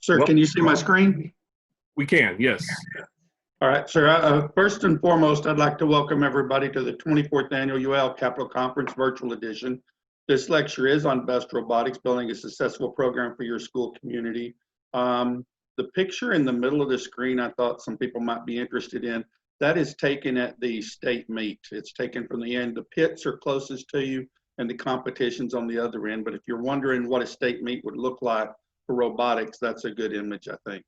Sir, Well, can you see my screen? we can, yes. All right, sir. First and foremost, I'd like to welcome everybody to the 24th Annual UIL Capital Conference Virtual Edition. This lecture is on Best Robotics, building a successful program for your school community. The picture in the middle of the screen, I thought some people might be interested in. That is taken at the state meet. It's taken from the end. The pits are closest to you and the competition's on the other end. But if you're wondering what a state meet would look like for robotics, that's a good image, I think.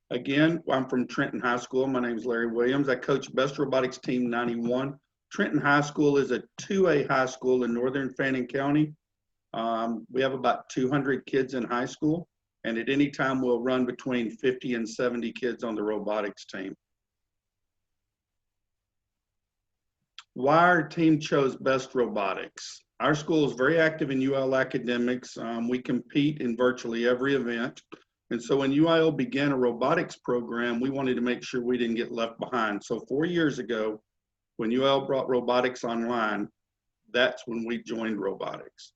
Again, I'm from Trenton High School. My name is Larry Williams. I coach Best Robotics Team 91. Trenton High School is a 2A high school in northern Fannin County. We have about 200 kids in high school, and at any time we'll run between 50 and 70 kids on the robotics team. Why our team chose Best Robotics. Our school is very active in UIL academics. We compete in virtually every event. And so when UIL began a robotics program, we wanted to make sure we didn't get left behind. So 4 years ago, when UIL brought robotics online, that's when we joined robotics.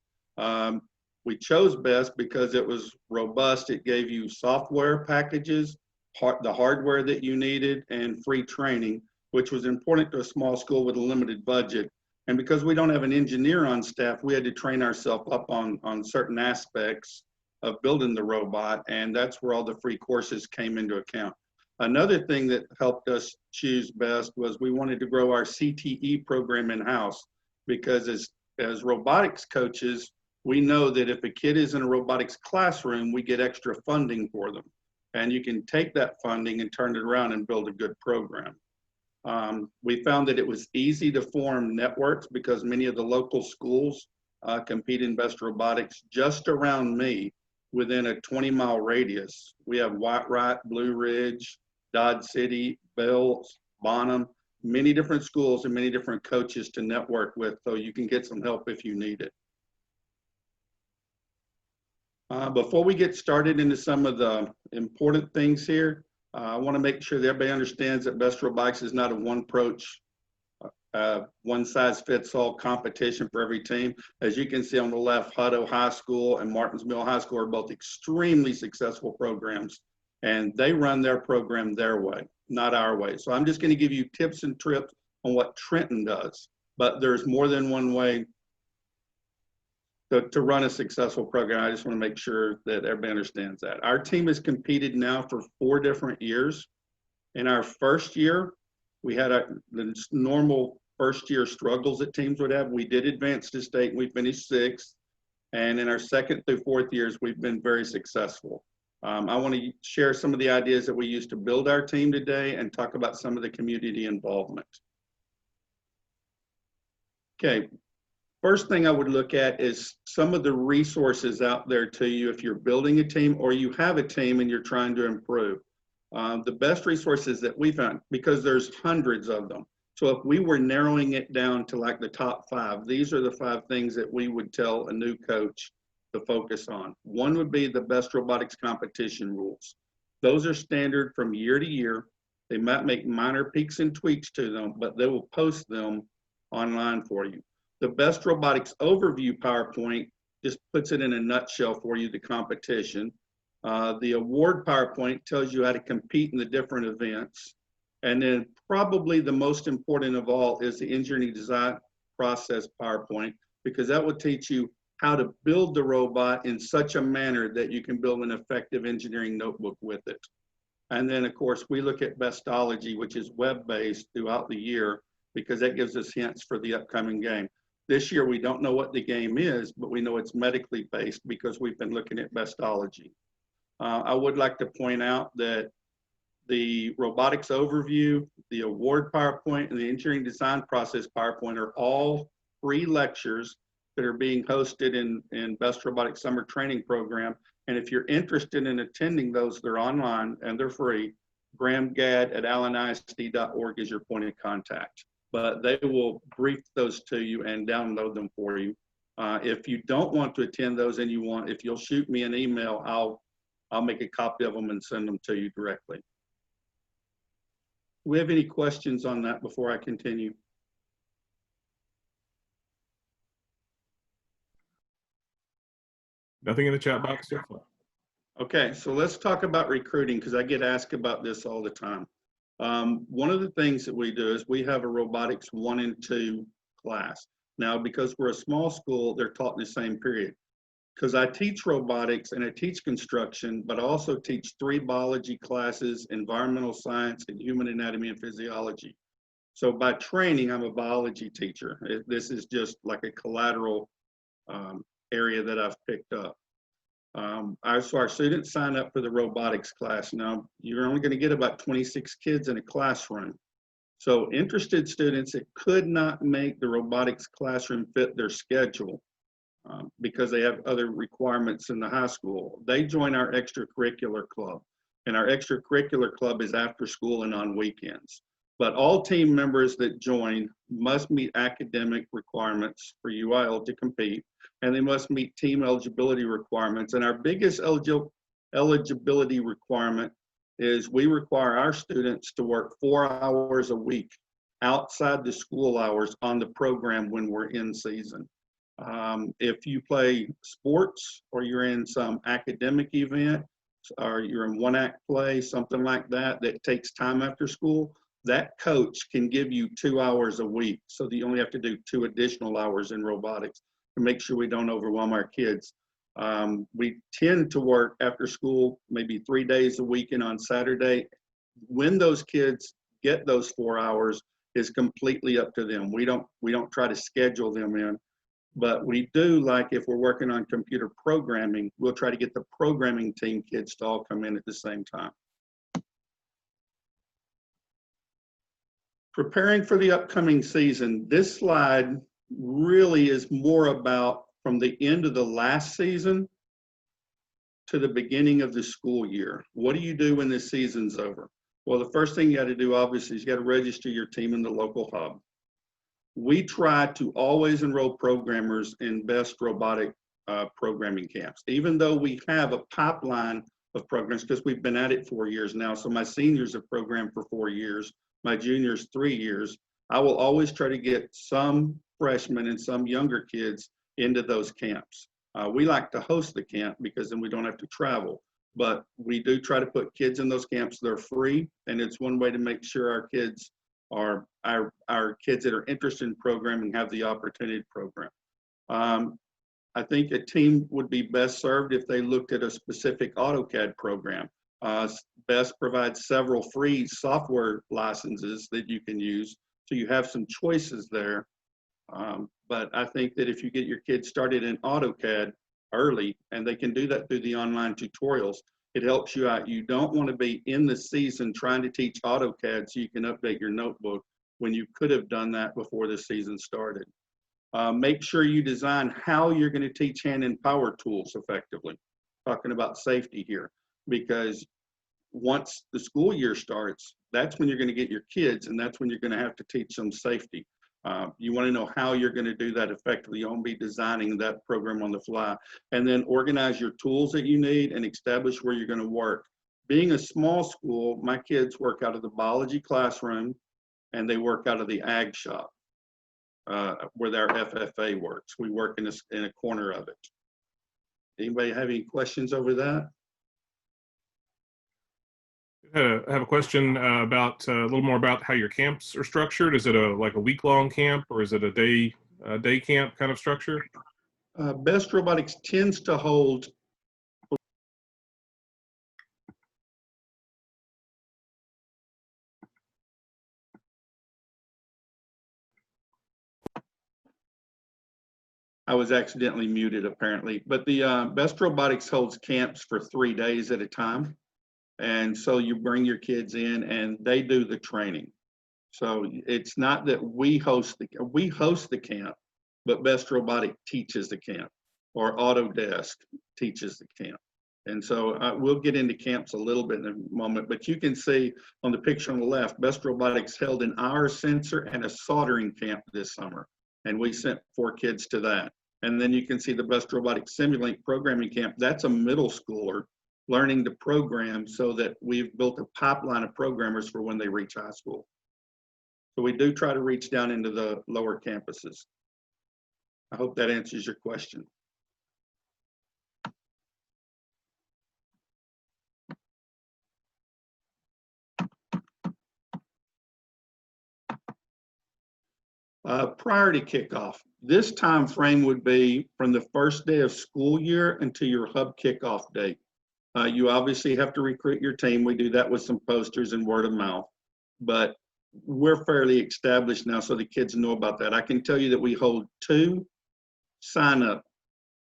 We chose Best because it was robust. It gave you software packages, the hardware that you needed, and free training, which was important to a small school with a limited budget. And because we don't have an engineer on staff, we had to train ourselves up on certain aspects of building the robot, and that's where all the free courses came into account. Another thing that helped us choose Best was we wanted to grow our CTE program in-house, because as robotics coaches, we know that if a kid is in a robotics classroom, we get extra funding for them. And you can take that funding and turn it around and build a good program. We found that it was easy to form networks because many of the local schools compete in Best Robotics. Just around me, within a 20-mile radius, we have White Blue Ridge, Dodge City, Bells, Bonham, many different schools and many different coaches to network with, so you can get some help if you need it. Before we get started into some of the important things here, I want to make sure that everybody understands that Best Robotics is not a one-size-fits-all competition for every team. As you can see on the left, Hutto High School and Martins Mill High School are both extremely successful programs, and they run their program their way, not our way. So I'm just going to give you tips and tricks on what Trenton does, but there's more than one way to run a successful program. I just want to make sure that everybody understands that. Our team has competed now for 4 different years. In our first year, we had the normal first year struggles that teams would have. We did advance to state and we finished 6th. And in our 2nd through 4th years, we've been very successful. I want to share some of the ideas that we used to build our team today and talk about some of the community involvement. Okay. First thing I would look at is some of the resources out there to you if you're building a team or you have a team and you're trying to improve. The best resources that we found, because there's hundreds of them. So if we were narrowing it down to like the top 5, these are the 5 things that we would tell a new coach to focus on. One would be the Best Robotics competition rules. Those are standard from year to year. They might make minor tweaks and tweaks to them, but they will post them online for you. The Best Robotics Overview PowerPoint just puts it in a nutshell for you, the competition. The award PowerPoint tells you how to compete in the different events. And then probably the most important of all is the engineering design process PowerPoint, because that will teach you how to build the robot in such a manner that you can build an effective engineering notebook with it. And then of course, we look at Bestology, which is web-based throughout the year, because that gives us hints for the upcoming game. This year, we don't know what the game is, but we know it's medically based because we've been looking at Bestology. I would like to point out that the robotics overview, the award PowerPoint, and the engineering design process PowerPoint are all free lectures that are being hosted in Best Robotics Summer Training Program. And if you're interested in attending those, they're online and they're free. Graham Gadd at allenisd.org is your point of contact. But they will brief those to you and download them for you. If you don't want to attend those and if you'll shoot me an email, I'll make a copy of them and send them to you directly. Do we have any questions on that before I continue? Nothing in the chat box so far. Okay, so let's talk about recruiting because I get asked about this all the time. One of the things that we do is we have a robotics 1 and 2 class. Now, because we're a small school, they're taught in the same period. Because I teach robotics and I teach construction, but I also teach 3 biology classes, environmental science, and human anatomy and physiology. So by training, I'm a biology teacher. This is just like a collateral area that I've picked up. So our students sign up for the robotics class. Now, you're only going to get about 26 kids in a classroom. So interested students that could not make the robotics classroom fit their schedule because they have other requirements in the high school, they join our extracurricular club. And our extracurricular club is after school and on weekends. But all team members that join must meet academic requirements for UIL to compete, and they must meet team eligibility requirements. And our biggest eligibility requirement is we require our students to work 4 hours a week outside the school hours on the program when we're in season. If you play sports or you're in some academic event or you're in 1-act play, something like that, that takes time after school, that coach can give you 2 hours a week so that you only have to do 2 additional hours in robotics to make sure we don't overwhelm our kids. We tend to work after school maybe 3 days a week and on Saturday. When those kids get those 4 hours is completely up to them. We don't try to schedule them in, but we do, like if we're working on computer programming, we'll try to get the programming team kids to all come in at the same time. Preparing for the upcoming season, this slide really is more about from the end of the last season to the beginning of the school year. What do you do when the season's over? Well, the first thing you got to do, obviously, is you got to register your team in the local hub. We try to always enroll programmers in best robotic programming camps, even though we have a pipeline of programs because we've been at it 4 years now. So my seniors have programmed for 4 years, my juniors 3 years. I will always try to get some freshmen and some younger kids into those camps. We like to host the camp because then we don't have to travel, but we do try to put kids in those camps. They're free, and it's one way to make sure our kids are our kids that are interested in programming have the opportunity to program. I think a team would be best served if they looked at a specific AutoCAD program. BEST provides several free software licenses that you can use, so you have some choices there. But I think that if you get your kids started in AutoCAD early, and they can do that through the online tutorials, it helps you out. You don't want to be in the season trying to teach AutoCAD so you can update your notebook when you could have done that before the season started. Make sure you design how you're going to teach hand and power tools effectively. Talking about safety here, because once the school year starts, that's when you're going to get your kids, and that's when you're going to have to teach them safety. You want to know how you're going to do that effectively. You won't be designing that program on the fly. And then organize your tools that you need and establish where you're going to work. Being a small school, my kids work out of the biology classroom and they work out of the ag shop where their FFA works. We work in a corner of it. Anybody have any questions over that? I have a question about a little more about how your camps are structured. Is it like a week-long camp, or is it a day camp kind of structure? Best Robotics tends to hold I was accidentally muted apparently, but the Best Robotics holds camps for 3 days at a time. And so you bring your kids in and they do the training. So it's not that we host the camp, but Best Robotic teaches the camp, or Autodesk teaches the camp. And so we'll get into camps a little bit in a moment, but you can see on the picture on the left, Best Robotics held an hour sensor and a soldering camp this summer. And we sent 4 kids to that. And then you can see the Best Robotics Simulate programming camp. That's a middle schooler learning to program, so that we've built a pipeline of programmers for when they reach high school. So we do try to reach down into the lower campuses. I hope that answers your question. Prior to kickoff, this time frame would be from the first day of school year until your hub kickoff date. You obviously have to recruit your team. We do that with some posters and word of mouth, but we're fairly established now, so the kids know about that. I can tell you that we hold 2 sign-up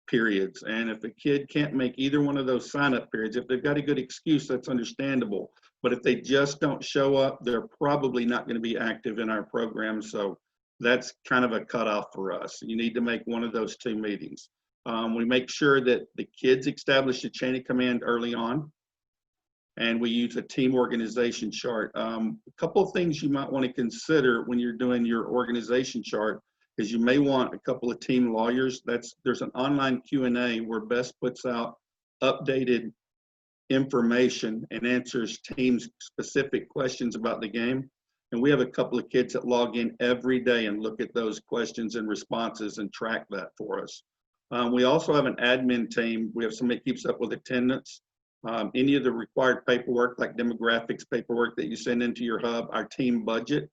periods, and if a kid can't make either one of those sign-up periods, if they've got a good excuse, that's understandable. But if they just don't show up, they're probably not going to be active in our program. So that's kind of a cutoff for us. You need to make one of those 2 meetings. We make sure that the kids establish a chain of command early on, and we use a team organization chart. A couple of things you might want to consider when you're doing your organization chart is you may want a couple of team lawyers. There's an online Q&A where Bess puts out updated information and answers teams specific questions about the game. And we have a couple of kids that log in every day and look at those questions and responses and track that for us. We also have an admin team. We have somebody that keeps up with attendance. Any of the required paperwork, like demographics paperwork that you send into your hub, our team budget,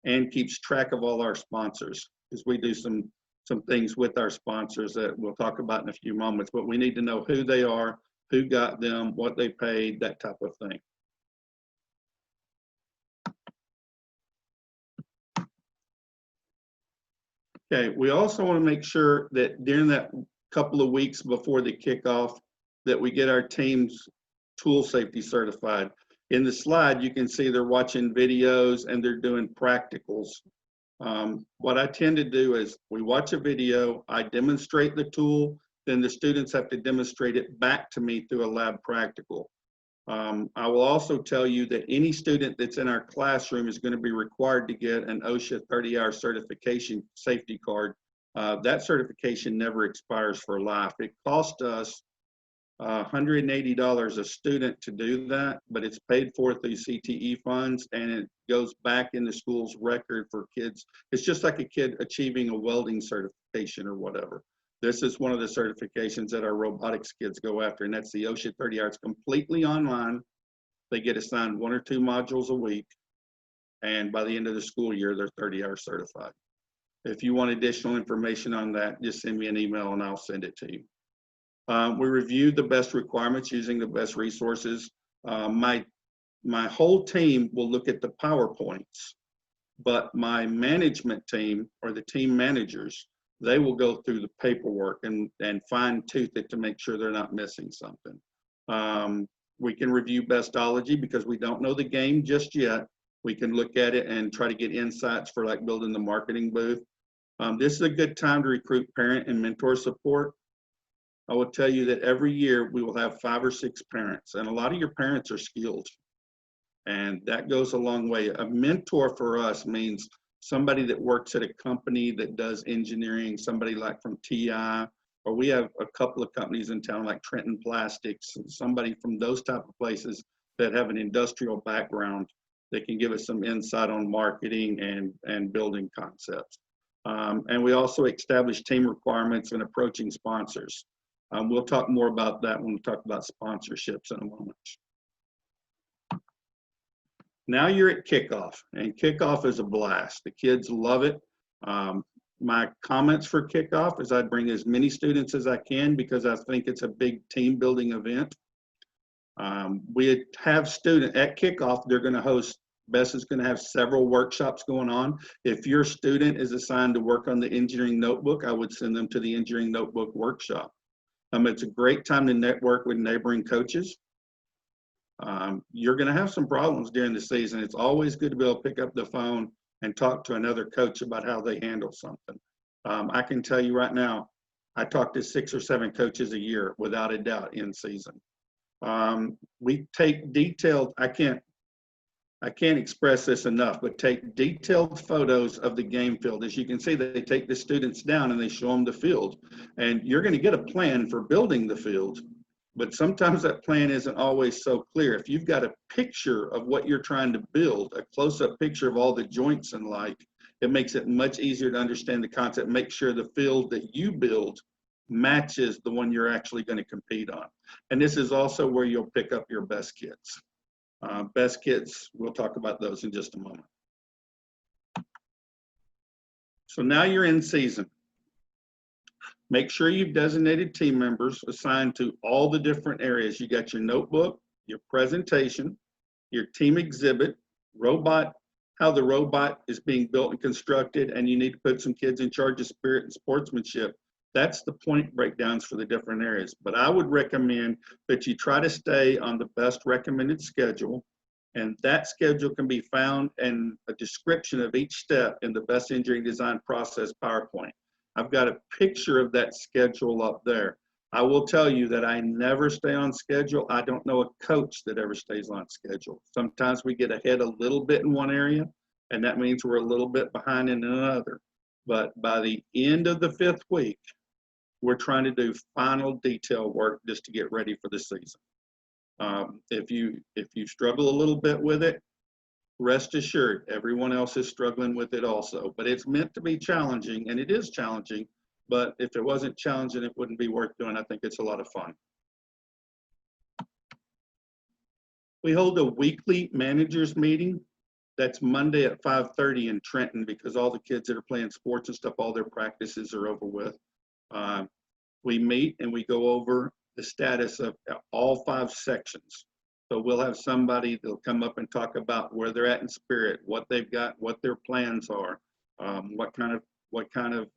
and keeps track of all our sponsors, because we do some things with our sponsors that we'll talk about in a few moments, but we need to know who they are, who got them, what they paid, that type of thing. Okay, we also want to make sure that during that couple of weeks before the kickoff that we get our teams tool safety certified. In the slide, you can see they're watching videos and they're doing practicals. What I tend to do is we watch a video, I demonstrate the tool, then the students have to demonstrate it back to me through a lab practical. I will also tell you that any student that's in our classroom is going to be required to get an OSHA 30-hour certification safety card. That certification never expires for life. It cost us $180 a student to do that, but it's paid for through CTE funds, and it goes back in the school's record for kids. It's just like a kid achieving a welding certification or whatever. This is one of the certifications that our robotics kids go after, and that's the OSHA 30-hour. It's completely online. They get assigned 1 or 2 modules a week, and by the end of the school year, they're 30-hour certified. If you want additional information on that, just send me an email and I'll send it to you. We reviewed the best requirements using the best resources. My whole team will look at the PowerPoints, but my management team, or the team managers, they will go through the paperwork and fine tooth it to make sure they're not missing something. We can review bestology because we don't know the game just yet. We can look at it and try to get insights for like building the marketing booth. This is a good time to recruit parent and mentor support. I will tell you that every year we will have 5 or 6 parents, and a lot of your parents are skilled, and that goes a long way. A mentor for us means somebody that works at a company that does engineering, somebody like from TI, or we have a couple of companies in town like Trenton Plastics, somebody from those type of places that have an industrial background that can give us some insight on marketing and building concepts. And we also establish team requirements and approaching sponsors. We'll talk more about that when we talk about sponsorships in a moment. Now you're at kickoff, and kickoff is a blast. The kids love it. My comments for kickoff is I'd bring as many students as I can because I think it's a big team building event. We have students at kickoff, they're going to host, Bess is going to have several workshops going on. If your student is assigned to work on the engineering notebook, I would send them to the engineering notebook workshop. It's a great time to network with neighboring coaches. You're going to have some problems during the season. It's always good to be able to pick up the phone and talk to another coach about how they handle something. I can tell you right now, I talk to 6 or 7 coaches a year without a doubt in season. We take detailed, I can't express this enough, but take detailed photos of the game field. As you can see, they take the students down and they show them the field. And you're going to get a plan for building the field, but sometimes that plan isn't always so clear. If you've got a picture of what you're trying to build, a close-up picture of all the joints and like, it makes it much easier to understand the concept, make sure the field that you build matches the one you're actually going to compete on. And this is also where you'll pick up your best kits. Best kits, we'll talk about those in just a moment. So now you're in season. Make sure you've designated team members assigned to all the different areas. You got your notebook, your presentation, your team exhibit, how the robot is being built and constructed, and you need to put some kids in charge of spirit and sportsmanship. That's the point breakdowns for the different areas. But I would recommend that you try to stay on the best recommended schedule, and that schedule can be found in a description of each step in the best engineering design process PowerPoint. I've got a picture of that schedule up there. I will tell you that I never stay on schedule. I don't know a coach that ever stays on schedule. Sometimes we get ahead a little bit in one area, and that means we're a little bit behind in another. But by the end of the 5th week, we're trying to do final detail work just to get ready for the season. If you struggle a little bit with it, rest assured, everyone else is struggling with it also. But it's meant to be challenging, and it is challenging. But if it wasn't challenging, it wouldn't be worth doing. I think it's a lot of fun. We hold a weekly managers meeting. That's Monday at 5:30 in Trenton, because all the kids that are playing sports and stuff, all their practices are over with. We meet and we go over the status of all 5 sections. So we'll have somebody that'll come up and talk about where they're at in spirit, what they've got, what their plans are, what kind of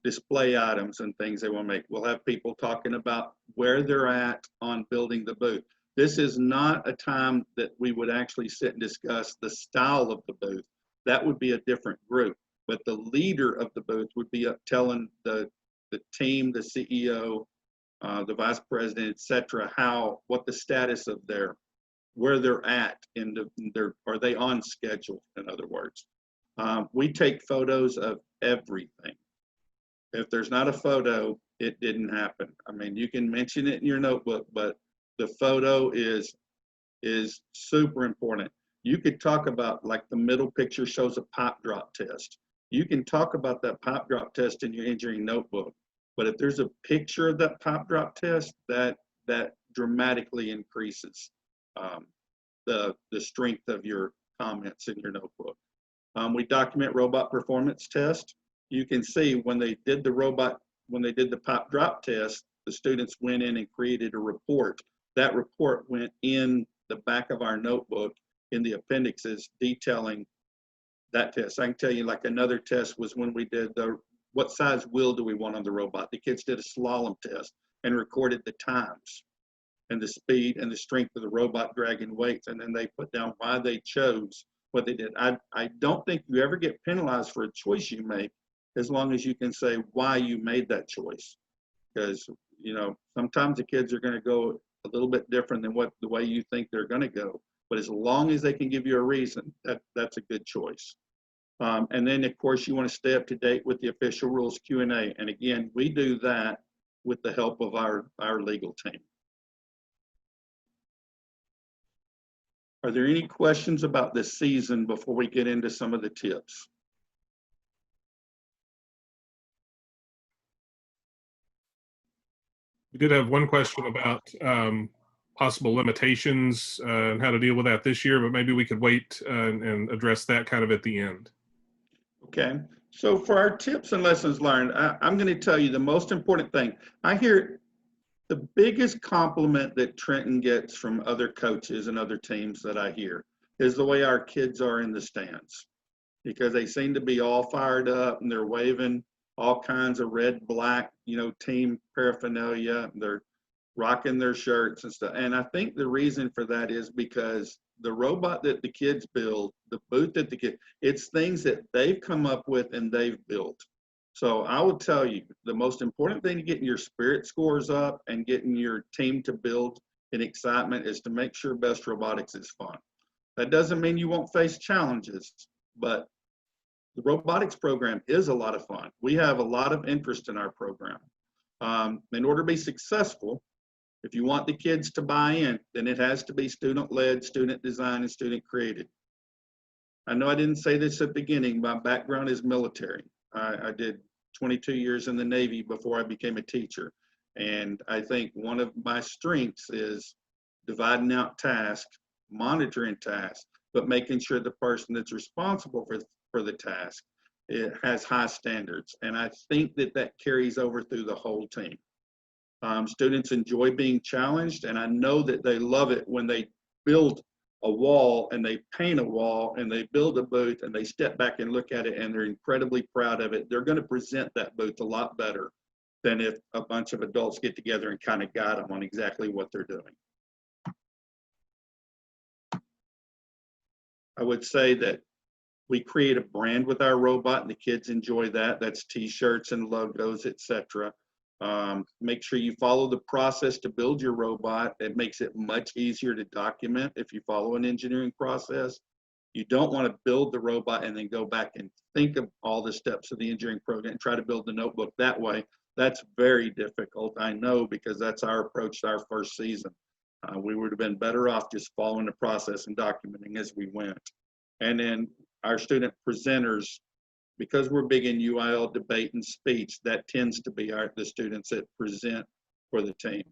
display items and things they want to make. We'll have people talking about where they're at on building the booth. This is not a time that we would actually sit and discuss the style of the booth. That would be a different group. But the leader of the booth would be telling the team, the CEO, the vice president, et cetera, what the status of where they're at are they on schedule, in other words. We take photos of everything. If there's not a photo, it didn't happen. I mean, you can mention it in your notebook, but the photo is super important. You could talk about, like, the middle picture shows a pipe drop test. You can talk about that pipe drop test in your engineering notebook, but if there's a picture of that pipe drop test, that dramatically increases the strength of your comments in your notebook. We document robot performance test. You can see when they did the pipe drop test, the students went in and created a report. That report went in the back of our notebook in the appendixes detailing that test. I can tell you, like, another test was when we did what size wheel do we want on the robot. The kids did a slalom test and recorded the times and the speed and the strength of the robot dragging weights, and then they put down why they chose what they did. I don't think you ever get penalized for a choice you make, as long as you can say why you made that choice. Because, sometimes the kids are going to go a little bit different than the way you think they're going to go. But as long as they can give you a reason, that's a good choice. And then, of course, you want to stay up to date with the official rules Q&A. And again, we do that with the help of our legal team. Are there any questions about this season before we get into some of the tips? We did have one question about possible limitations and how to deal with that this year, but maybe we could wait and address that kind of at the end. Okay, so for our tips and lessons learned, I'm going to tell you the most important thing. I hear the biggest compliment that Trenton gets from other coaches and other teams that I hear is the way our kids are in the stands, because they seem to be all fired up and they're waving all kinds of red, black, team paraphernalia. They're rocking their shirts and stuff. And I think the reason for that is because the robot that the kids build, the booth that it's things that they've come up with and they've built. So I will tell you, the most important thing to getting your spirit scores up and getting your team to build in excitement is to make sure Best Robotics is fun. That doesn't mean you won't face challenges, but the robotics program is a lot of fun. We have a lot of interest in our program. In order to be successful, if you want the kids to buy in, then it has to be student-led, student design, and student created. I know I didn't say this at the beginning. My background is military. I did 22 years in the Navy before I became a teacher. And I think one of my strengths is dividing out tasks, monitoring tasks, but making sure the person that's responsible for the task it has high standards. And I think that that carries over through the whole team. Students enjoy being challenged, and I know that they love it when they build a wall and they paint a wall and they build a booth and they step back and look at it and they're incredibly proud of it. They're going to present that booth a lot better than if a bunch of adults get together and kind of guide them on exactly what they're doing. I would say that we create a brand with our robot and the kids enjoy that. That's t-shirts and logos, etc. Make sure you follow the process to build your robot. It makes it much easier to document if you follow an engineering process. You don't want to build the robot and then go back and think of all the steps of the engineering program and try to build the notebook that way. That's very difficult, I know, because that's our approach to our first season. We would have been better off just following the process and documenting as we went. And then our student presenters, because we're big in UIL debate and speech, that tends to be the students that present for the team.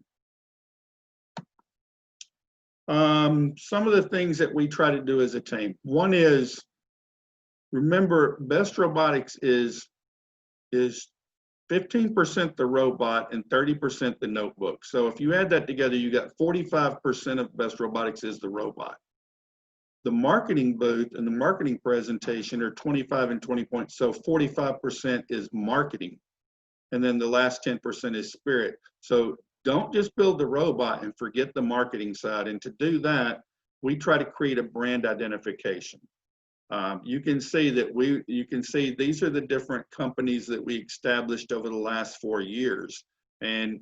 Some of the things that we try to do as a team. One is, remember, Best Robotics is 15% the robot and 30% the notebook. So if you add that together, you got 45% of Best Robotics is the robot. The marketing booth and the marketing presentation are 25 and 20 points. So 45% is marketing. And then the last 10% is spirit. So don't just build the robot and forget the marketing side. And to do that, we try to create a brand identification. You can see that these are the different companies that we established over the last 4 years. And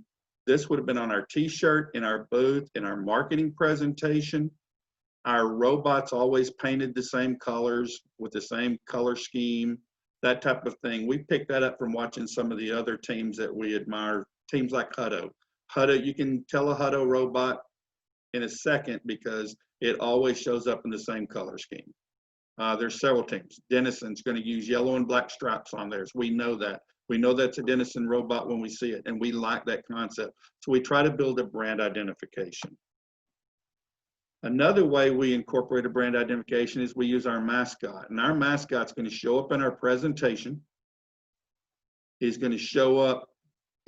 this would have been on our t-shirt, in our booth, in our marketing presentation. Our robots always painted the same colors with the same color scheme, that type of thing. We picked that up from watching some of the other teams that we admire, teams like Hutto. Hutto, you can tell a Hutto robot in a second because it always shows up in the same color scheme. There's several teams. Denison's going to use yellow and black stripes on theirs. We know that. We know that's a Denison robot when we see it, and we like that concept. So we try to build a brand identification. Another way we incorporate a brand identification is we use our mascot, and our mascot's going to show up in our presentation. He's going to show up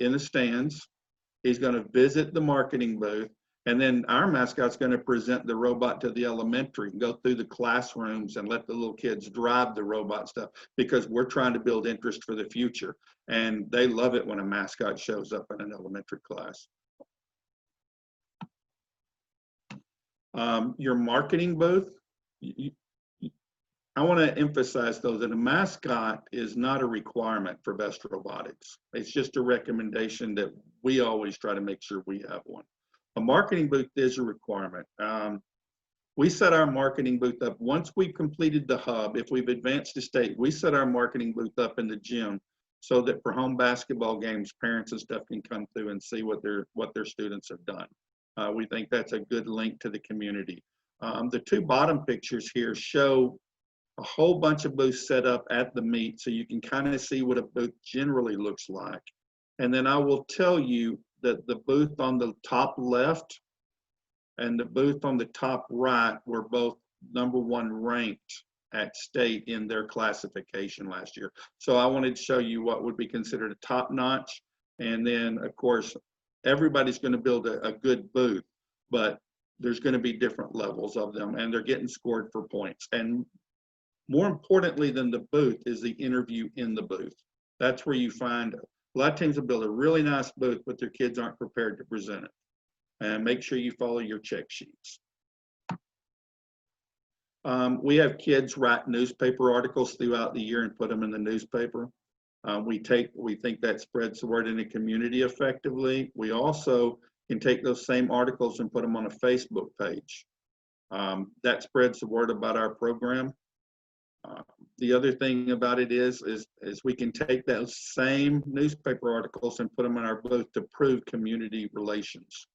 in the stands. He's going to visit the marketing booth, and then our mascot's going to present the robot to the elementary, go through the classrooms and let the little kids drive the robot stuff, because we're trying to build interest for the future. And they love it when a mascot shows up in an elementary class. Your marketing booth, I want to emphasize though that a mascot is not a requirement for Best Robotics. It's just a recommendation that we always try to make sure we have one. A marketing booth is a requirement. We set our marketing booth up once we completed the hub. If we've advanced to state, we set our marketing booth up in the gym so that for home basketball games, parents and stuff can come through and see what their students have done. We think that's a good link to the community. The two bottom pictures here show a whole bunch of booths set up at the meet, so you can kind of see what a booth generally looks like. And then I will tell you that the booth on the top left and the booth on the top right were both #1 ranked at state in their classification last year. So I wanted to show you what would be considered a top notch. And then of course, everybody's going to build a good booth, but there's going to be different levels of them, and they're getting scored for points. And more importantly than the booth is the interview in the booth. That's where you find a lot of teams will build a really nice booth, but their kids aren't prepared to present it. And make sure you follow your check sheets. We have kids write newspaper articles throughout the year and put them in the newspaper. We think that spreads the word in the community effectively. We also can take those same articles and put them on a Facebook page. That spreads the word about our program. The other thing about it is we can take those same newspaper articles and put them in our booth to prove community relations.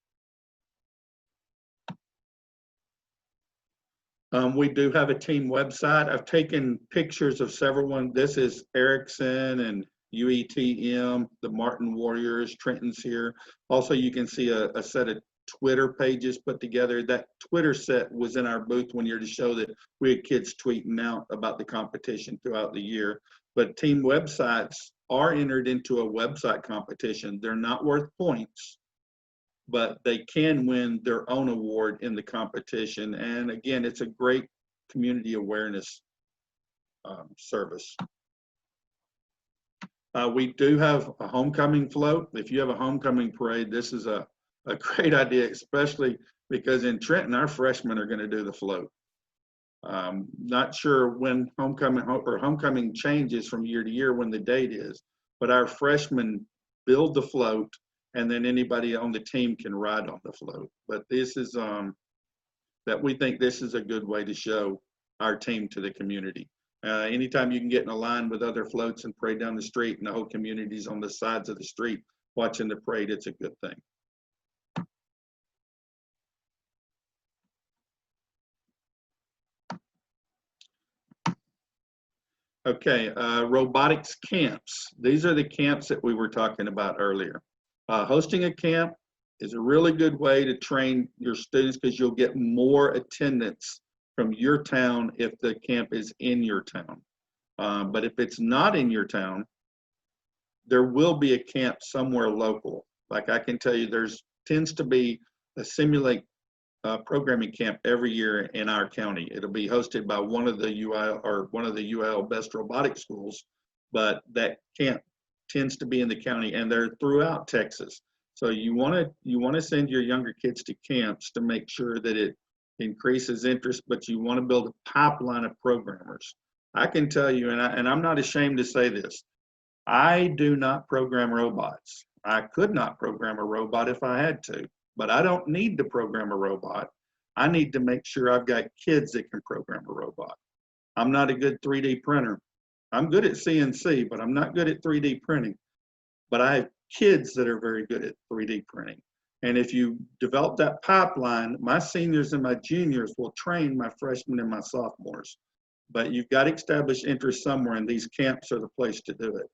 We do have a team website. I've taken pictures of several ones. This is Erickson and UETM, the Martin Warriors, Trenton's here. Also, you can see a set of Twitter pages put together. That Twitter set was in our booth one year to show that we had kids tweeting out about the competition throughout the year. but team websites are entered into a website competition. They're not worth points, but they can win their own award in the competition. And again, it's a great community awareness service. We do have a homecoming float. If you have a homecoming parade, this is a great idea, especially because in Trenton, our freshmen are going to do the float. Not sure when homecoming changes from year to year when the date is, but our freshmen build the float, and then anybody on the team can ride on the float. But this is that we think this is a good way to show our team to the community. Anytime you can get in a line with other floats and parade down the street, and the whole community's on the sides of the street watching the parade, it's a good thing. Okay, robotics camps. These are the camps that we were talking about earlier. Hosting a camp is a really good way to train your students because you'll get more attendance from your town if the camp is in your town. But if it's not in your town, there will be a camp somewhere local. Like I can tell you, tends to be a simulate programming camp every year in our county. It'll be hosted by one of the UIL or one of the UIL best robotics schools, but that camp tends to be in the county, and they're throughout Texas. So you want to send your younger kids to camps to make sure that it increases interest, but you want to build a pipeline of programmers. I can tell you, and I'm not ashamed to say this, I do not program robots. I could not program a robot if I had to. But I don't need to program a robot. I need to make sure I've got kids that can program a robot. I'm not a good 3D printer. I'm good at CNC, but I'm not good at 3D printing. But I have kids that are very good at 3D printing. And if you develop that pipeline, my seniors and my juniors will train my freshmen and my sophomores. But you've got to establish interest somewhere, and these camps are the place to do it.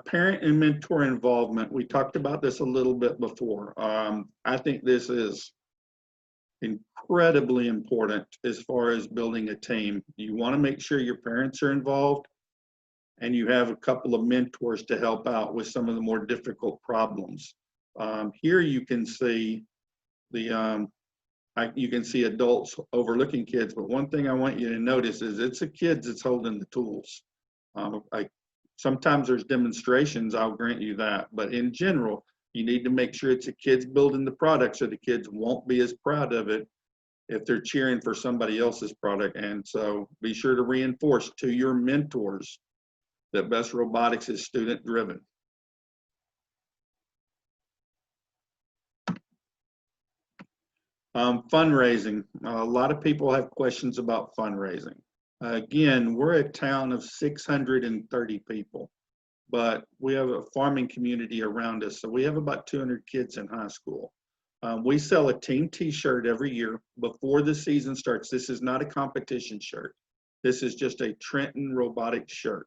Parent and mentor involvement. We talked about this a little bit before. I think this is incredibly important as far as building a team. You want to make sure your parents are involved, and you have a couple of mentors to help out with some of the more difficult problems. Here you can see you can see adults overlooking kids, but one thing I want you to notice is it's the kids that's holding the tools. Sometimes there's demonstrations, I'll grant you that, but in general, you need to make sure it's the kids building the product so the kids won't be as proud of it if they're cheering for somebody else's product. And so be sure to reinforce to your mentors that Best Robotics is student driven. Fundraising. A lot of people have questions about fundraising. Again, we're a town of 630 people, but we have a farming community around us. So we have about 200 kids in high school. We sell a team t-shirt every year before the season starts. This is not a competition shirt. This is just a Trenton robotics shirt.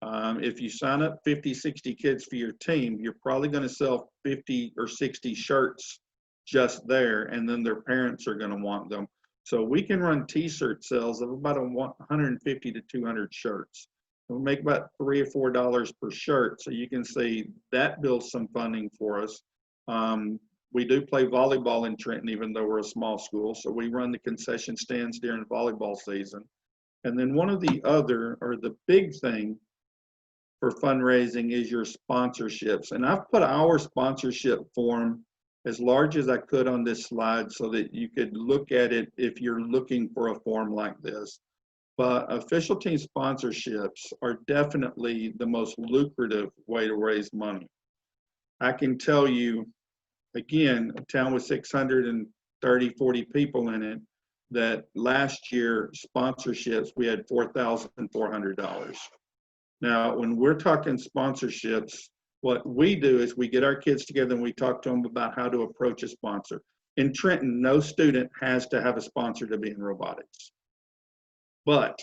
If you sign up 50, 60 kids for your team, you're probably going to sell 50 or 60 shirts just there, and then their parents are going to want them. So we can run t-shirt sales of about 150 to 200 shirts. We'll make about $3 or $4 per shirt. So you can see that builds some funding for us. We do play volleyball in Trenton, even though we're a small school. So we run the concession stands during volleyball season. And then one of the other, or the big thing for fundraising is your sponsorships. And I've put our sponsorship form as large as I could on this slide so that you could look at it if you're looking for a form like this. But official team sponsorships are definitely the most lucrative way to raise money. I can tell you, again, a town with 630, 40 people in it, that last year sponsorships, we had $4,400. Now, when we're talking sponsorships, what we do is we get our kids together and we talk to them about how to approach a sponsor. In Trenton, no student has to have a sponsor to be in robotics, but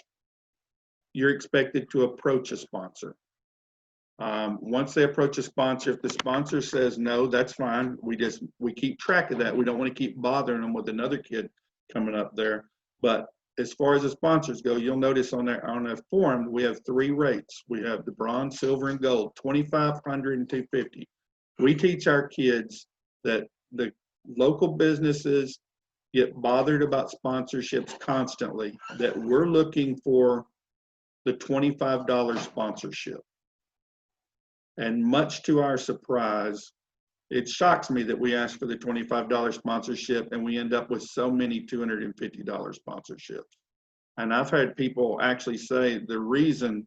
you're expected to approach a sponsor. Once they approach a sponsor, if the sponsor says no, that's fine. We keep track of that. We don't want to keep bothering them with another kid coming up there. But as far as the sponsors go, you'll notice on a form, we have 3 rates. We have the bronze, silver, and gold, 2,500 and 250. We teach our kids that the local businesses get bothered about sponsorships constantly, that we're looking for the $25 sponsorship. And much to our surprise, it shocks me that we ask for the $25 sponsorship and we end up with so many $250 sponsorships. And I've had people actually say the reason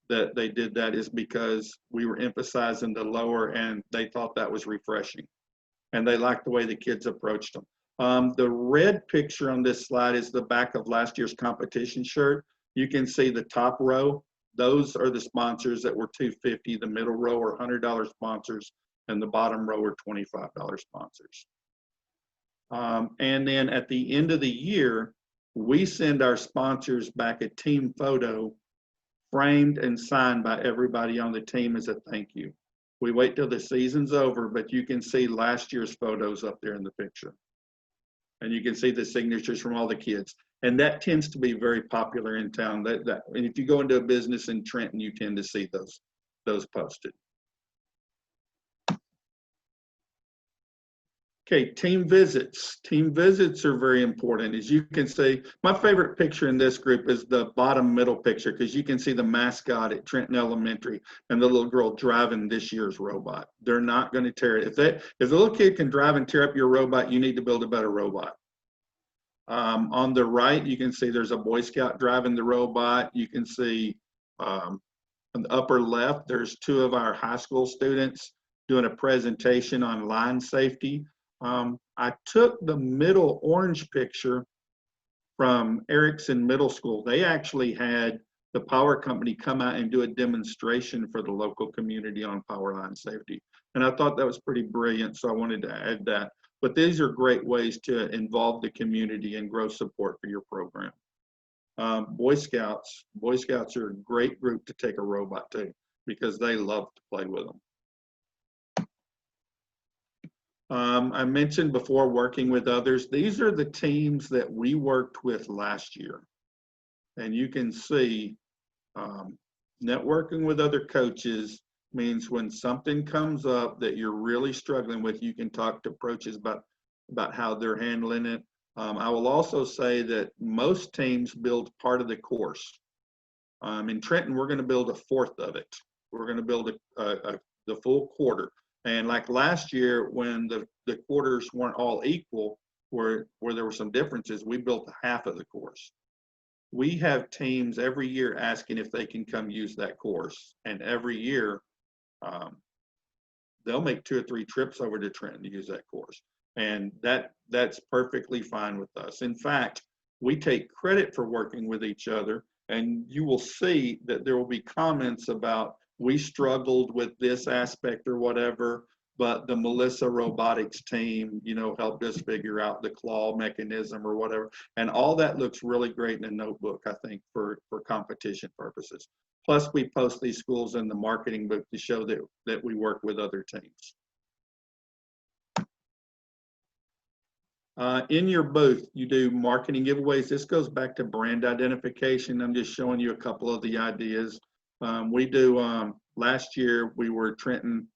that they did that is because we were emphasizing the lower, and they thought that was refreshing. And they liked the way the kids approached them. The red picture on this slide is the back of last year's competition shirt. You can see the top row. Those are the sponsors that were $250. The middle row are $100 sponsors, and the bottom row are $25 sponsors. And then at the end of the year, we send our sponsors back a team photo framed and signed by everybody on the team as a thank you. We wait till the season's over, but you can see last year's photos up there in the picture. And you can see the signatures from all the kids. And that tends to be very popular in town. And if you go into a business in Trenton, you tend to see those posted. Okay, team visits. Team visits are very important. As you can see, my favorite picture in this group is the bottom middle picture, because you can see the mascot at Trenton Elementary and the little girl driving this year's robot. They're not going to tear it. If the little kid can drive and tear up your robot, you need to build a better robot. On the right, you can see there's a Boy Scout driving the robot. You can see on the upper left, there's 2 of our high school students doing a presentation on line safety. I took the middle orange picture from Erickson Middle School. They actually had the power company come out and do a demonstration for the local community on power line safety. And I thought that was pretty brilliant, so I wanted to add that. But these are great ways to involve the community and grow support for your program. Boy Scouts are a great group to take a robot to, because they love to play with them. I mentioned before working with others. These are the teams that we worked with last year. And you can see networking with other coaches means when something comes up that you're really struggling with, you can talk to coaches about how they're handling it. I will also say that most teams build part of the course. In Trenton, we're going to build a fourth of it. We're going to build the full quarter. And like last year, when the quarters weren't all equal, where there were some differences, we built half of the course. We have teams every year asking if they can come use that course. And every year, they'll make 2 or 3 trips over to Trenton to use that course. And that's perfectly fine with us. In fact, we take credit for working with each other. And you will see that there will be comments about, we struggled with this aspect or whatever, but the Melissa Robotics team, helped us figure out the claw mechanism or whatever. And all that looks really great in a notebook, I think, for competition purposes. Plus, we post these schools in the marketing book to show that we work with other teams. In your booth, you do marketing giveaways. This goes back to brand identification. I'm just showing you a couple of the ideas. We do, last year, we were Trenton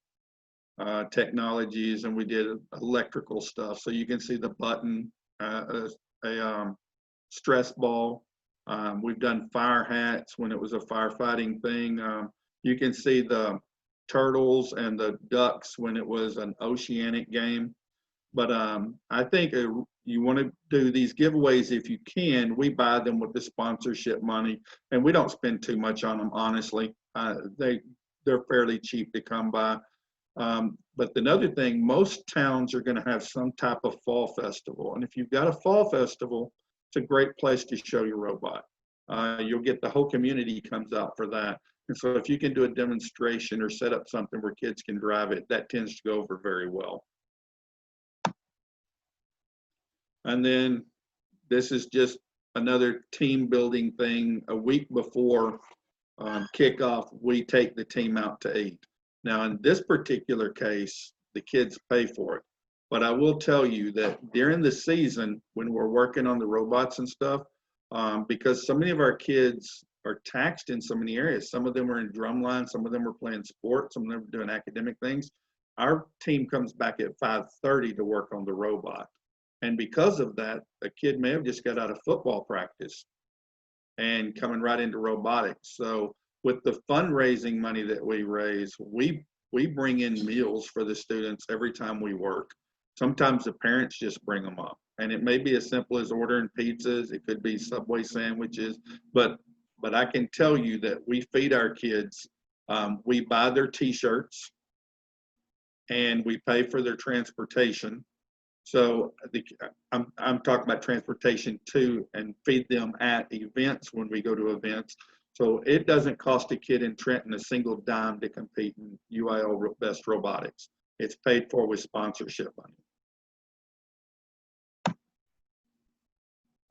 Technologies, and we did electrical stuff. So you can see the button, a stress ball. We've done fire hats when it was a firefighting thing. You can see the turtles and the ducks when it was an oceanic game. But I think you want to do these giveaways if you can. We buy them with the sponsorship money, and we don't spend too much on them, honestly. They're fairly cheap to come by. But another thing, most towns are going to have some type of fall festival. And if you've got a fall festival, it's a great place to show your robot. You'll get the whole community comes out for that. And so if you can do a demonstration or set up something where kids can drive it, that tends to go over very well. And then this is just another team building thing. A week before kickoff, we take the team out to eat. Now, in this particular case, the kids pay for it. But I will tell you that during the season, when we're working on the robots and stuff, because so many of our kids are taxed in so many areas. Some of them are in drumline, some of them are playing sports, some of them are doing academic things. Our team comes back at 5:30 to work on the robot. And because of that, a kid may have just got out of football practice and coming right into robotics. So with the fundraising money that we raise, we bring in meals for the students every time we work. Sometimes the parents just bring them up, and it may be as simple as ordering pizzas. It could be Subway sandwiches, but I can tell you that we feed our kids. We buy their T-shirts, and we pay for their transportation. So I'm talking about transportation too, and feed them at events when we go to events. So it doesn't cost a kid in Trenton a single dime to compete in UIL Best Robotics. It's paid for with sponsorship money.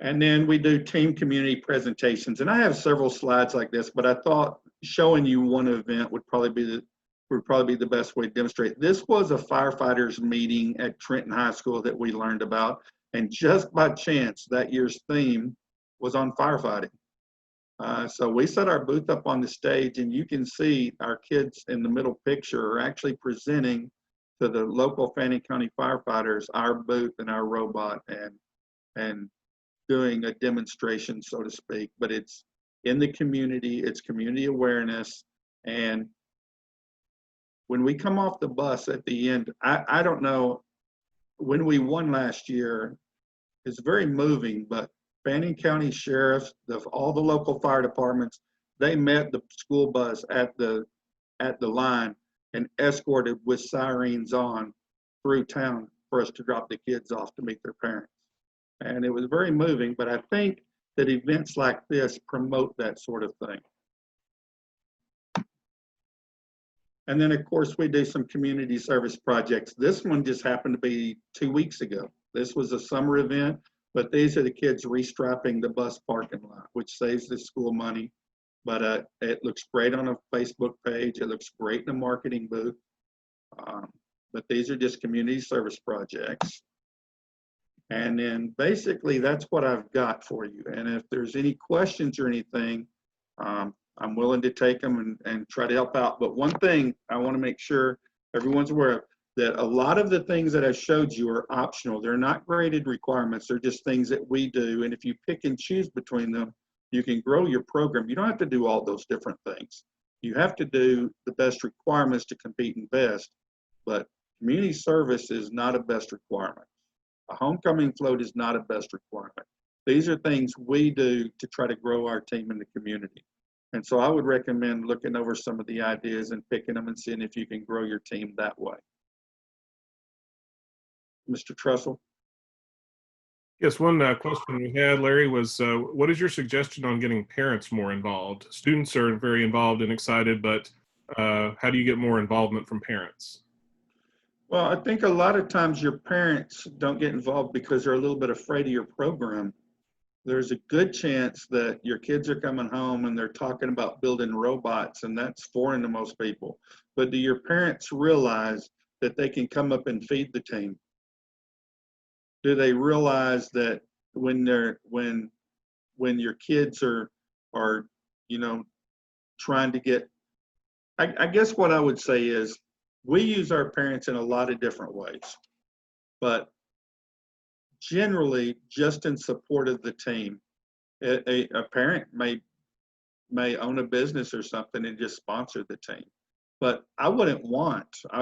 And then we do team community presentations. And I have several slides like this, but I thought showing you one event would probably be the best way to demonstrate. This was a firefighters meeting at Trenton High School that we learned about. And just by chance, that year's theme was on firefighting. So we set our booth up on the stage, and you can see our kids in the middle picture are actually presenting to the local Fannin County firefighters our booth and our robot, and doing a demonstration, so to speak. But it's in the community, it's community awareness. And when we come off the bus at the end, I don't know, when we won last year, it's very moving, but Fannin County sheriffs, all the local fire departments, they met the school bus at the line and escorted with sirens on through town for us to drop the kids off to meet their parents. And it was very moving, but I think that events like this promote that sort of thing. And then, of course, we do some community service projects. This one just happened to be 2 weeks ago. This was a summer event, but these are the kids restrapping the bus parking lot, which saves the school money. But it looks great on a Facebook page. It looks great in a marketing booth. But these are just community service projects. And then basically that's what I've got for you. And if there's any questions or anything, I'm willing to take them and try to help out. But one thing I want to make sure everyone's aware of, that a lot of the things that I showed you are optional. They're not graded requirements. They're just things that we do. And if you pick and choose between them, you can grow your program. You don't have to do all those different things. You have to do the best requirements to compete in best, but community service is not a best requirement. A homecoming float is not a best requirement. These are things we do to try to grow our team in the community. And so I would recommend looking over some of the ideas and picking them and seeing if you can grow your team that way. Mr. Trussell? Yes, one question we had, Larry, was what is your suggestion on getting parents more involved? Students are very involved and excited, but how do you get more involvement from parents? Well, I think a lot of times your parents don't get involved because they're a little bit afraid of your program. There's a good chance that your kids are coming home and they're talking about building robots, and that's foreign to most people. But do your parents realize that they can come up and feed the team? Do they realize that when your kids are trying to get, I guess what I would say is, we use our parents in a lot of different ways, but generally just in support of the team. A parent may own a business or something and just sponsor the team. But I'll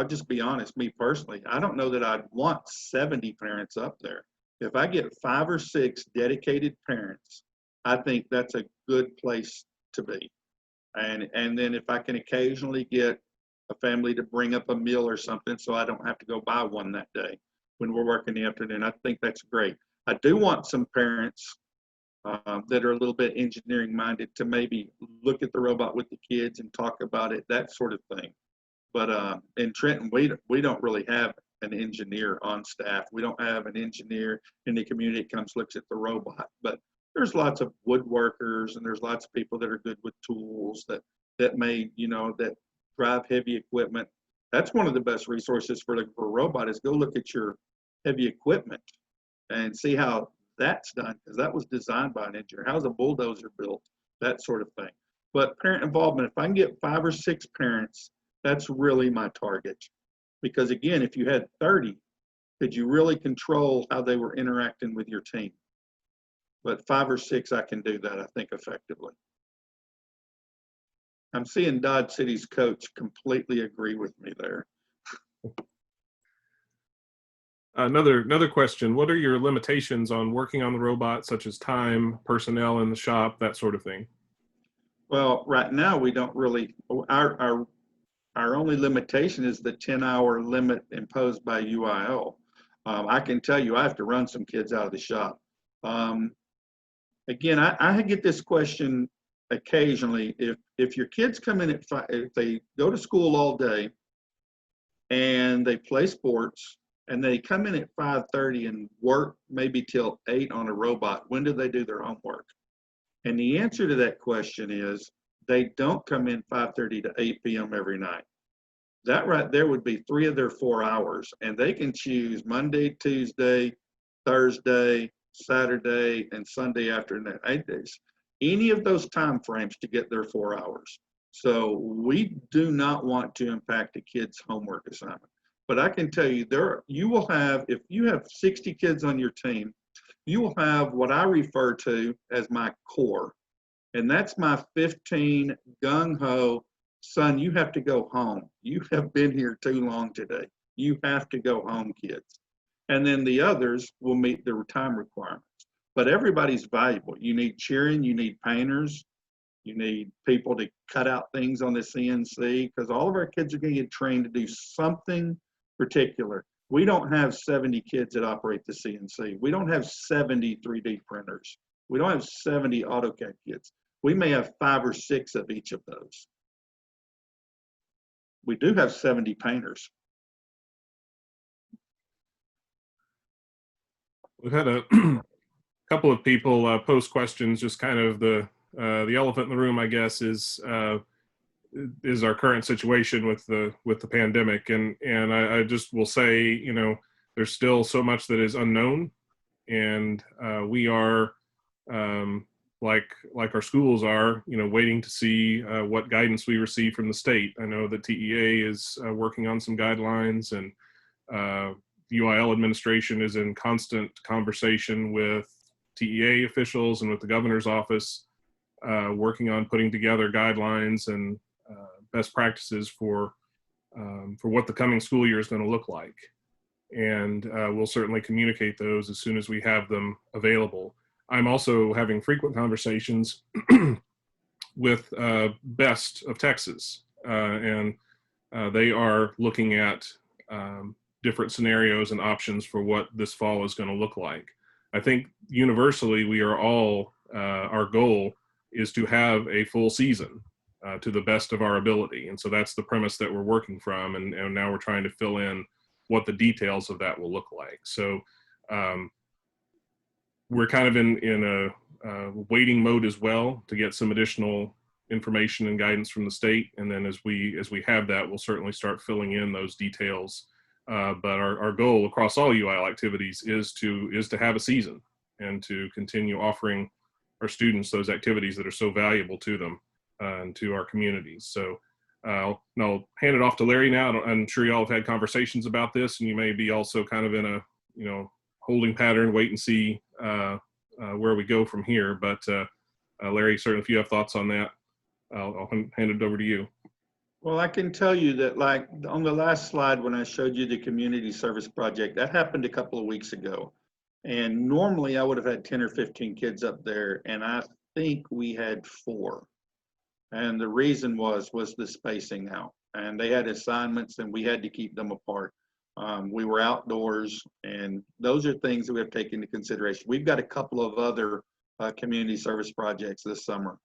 just be honest, me personally, I don't know that I'd want 70 parents up there. If I get 5 or 6 dedicated parents, I think that's a good place to be. And then if I can occasionally get a family to bring up a meal or something so I don't have to go buy one that day when we're working the afternoon, I think that's great. I do want some parents that are a little bit engineering minded to maybe look at the robot with the kids and talk about it, that sort of thing. But in Trenton, we don't really have an engineer on staff. We don't have an engineer in the community that comes looks at the robot. But there's lots of woodworkers and there's lots of people that are good with tools that may, that drive heavy equipment. That's one of the best resources for a robot is go look at your heavy equipment and see how that's done, because that was designed by an engineer. How's a bulldozer built? That sort of thing. But parent involvement, if I can get 5 or 6 parents, that's really my target. Because again, if you had 30, could you really control how they were interacting with your team? But 5 or 6, I can do that, I think, effectively. I'm seeing Dodge City's coach completely agree with me there. Another question. What are your limitations on working on the robot, such as time, personnel in the shop, that sort of thing? Well, right now we don't really, our only limitation is the 10-hour limit imposed by UIL. I can tell you I have to run some kids out of the shop. Again, I get this question occasionally. If your kids come in at 5, if they go to school all day and they play sports and they come in at 5:30 and work maybe till 8 on a robot, when do they do their homework? And the answer to that question is they don't come in 5:30 to 8 p.m. every night. That right there would be 3 of their 4 hours, and they can choose Monday, Tuesday, Thursday, Saturday, and Sunday afternoon, 8 days. Any of those time frames to get their 4 hours. So we do not want to impact a kid's homework assignment. But I can tell you, you will have, if you have 60 kids on your team, you will have what I refer to as my core. And that's my 15 gung-ho, son, you have to go home. You have been here too long today. You have to go home, kids. And then the others will meet their time requirements. But everybody's valuable. You need cheering, you need painters, you need people to cut out things on the CNC, because all of our kids are going to get trained to do something particular. We don't have 70 kids that operate the CNC. We don't have 70 3D printers. We don't have 70 AutoCAD kids. We may have 5 or 6 of each of those. We do have 70 painters. We've had a couple of people post questions. Just kind of the elephant in the room, I guess, is our current situation with the pandemic, and I just will say, you know, there's still so much that is unknown, and we are like our schools are, you know, waiting to see what guidance we receive from the state. I know that TEA is working on some guidelines, and the UIL administration is in constant conversation with TEA officials and with the governor's office, working on putting together guidelines and best practices for what the coming school year is going to look like. And we'll certainly communicate those as soon as we have them available. I'm also having frequent conversations with Best of Texas, and they are looking at different scenarios and options for what this fall is going to look like. I think universally we are all, our goal is to have a full season to the best of our ability. And so that's the premise that we're working from. And now we're trying to fill in what the details of that will look like. So we're kind of in a waiting mode as well to get some additional information and guidance from the state. And then as we have that, we'll certainly start filling in those details. But our goal across all UIL activities is to have a season and to continue offering our students those activities that are so valuable to them and to our communities. So I'll hand it off to Larry now. I'm sure y'all have had conversations about this, and you may be also kind of in a, you know, holding pattern, wait and see where we go from here. But Larry, certainly if you have thoughts on that, I'll hand it over to you. Well, I can tell you that, like on the last slide when I showed you the community service project, that happened a couple of weeks ago. And normally I would have had 10 or 15 kids up there, and I think we had 4. And the reason was the spacing out. And they had assignments and we had to keep them apart. We were outdoors, and those are things that we have to take into consideration. We've got a couple of other community service projects this summer.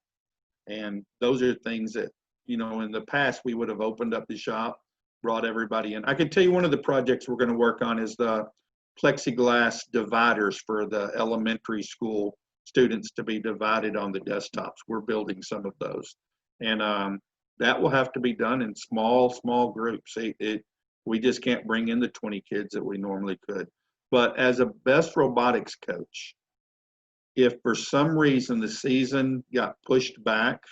And those are things that, you know, in the past we would have opened up the shop, brought everybody in. I can tell you one of the projects we're going to work on is the plexiglass dividers for the elementary school students to be divided on the desktops. We're building some of those. And that will have to be done in small groups. We just can't bring in the 20 kids that we normally could. But as a best robotics coach, if for some reason the season got pushed back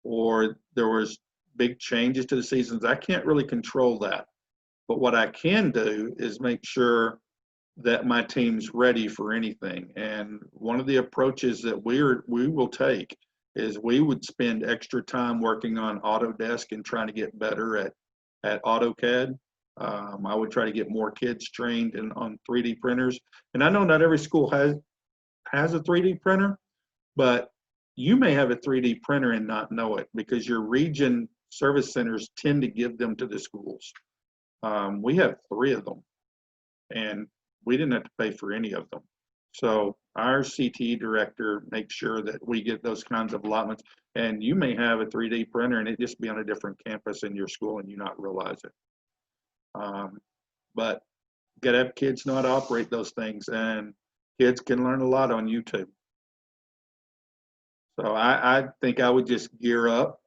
or there was big changes to the seasons, I can't really control that. But what I can do is make sure that my team's ready for anything. And one of the approaches that we will take is we would spend extra time working on Autodesk and trying to get better at AutoCAD. I would try to get more kids trained on 3D printers. And I know not every school has a 3D printer, but you may have a 3D printer and not know it because your region service centers tend to give them to the schools. We have 3 of them, and we didn't have to pay for any of them. So our CTE director makes sure that we get those kinds of allotments. And you may have a 3D printer and it just be on a different campus in your school and you not realize it. But you gotta have kids know how to operate those things, and kids can learn a lot on YouTube. So I think I would just gear up.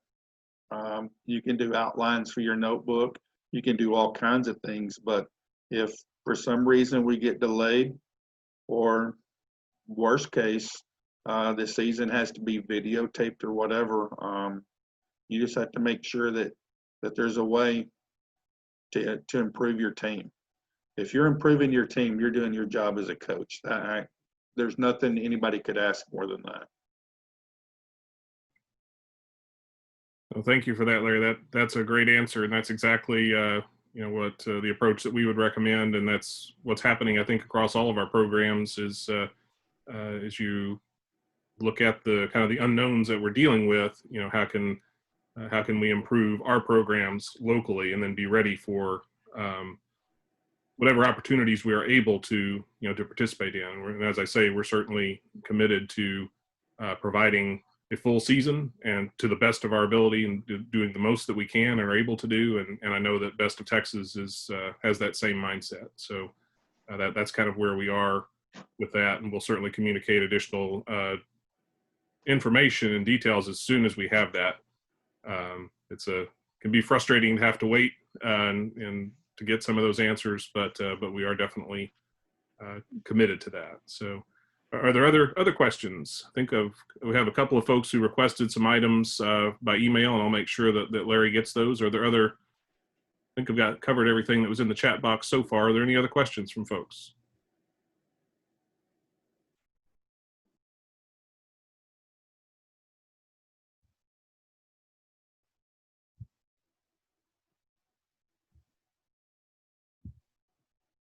You can do outlines for your notebook. You can do all kinds of things, but if for some reason we get delayed, or worst case, the season has to be videotaped or whatever, you just have to make sure that there's a way to improve your team. If you're improving your team, you're doing your job as a coach. There's nothing anybody could ask more than that. Well, thank you for that, Larry. That's a great answer, and that's exactly what the approach that we would recommend, and that's what's happening, I think, across all of our programs. Is as you look at the kind of the unknowns that we're dealing with, how can we improve our programs locally, and then be ready for whatever opportunities we are able to to participate in. And as I say, we're certainly committed to providing a full season and to the best of our ability, and doing the most that we can and are able to do. And I know that Best of Texas has that same mindset. So that's kind of where we are with that. And we'll certainly communicate additional information and details as soon as we have that. Can be frustrating to have to wait and to get some of those answers, but we are definitely committed to that. So are there other questions? We have a couple of folks who requested some items by email, and I'll make sure that Larry gets those. Are there other, I think I've covered everything that was in the chat box so far. Are there any other questions from folks?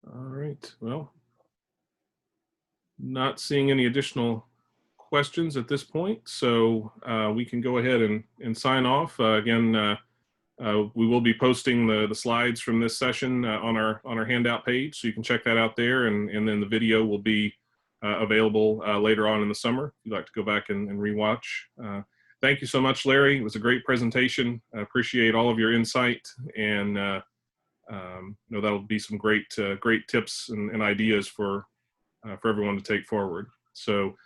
All right, well, not seeing any additional questions at this point, so we can go ahead and sign off. Again, we will be posting the slides from this session on our handout page, so you can check that out there, and then the video will be available later on in the summer if you'd like to go back and rewatch. Thank you so much, Larry. It was a great presentation. I appreciate all of your insight, and that'll be some great tips and ideas for everyone to take forward. So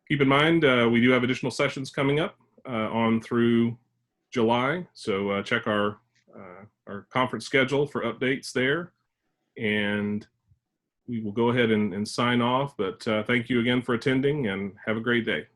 keep in mind, we do have additional sessions coming up on through July. So check our conference schedule for updates there. And we will go ahead and sign off. But thank you again for attending, and have a great day.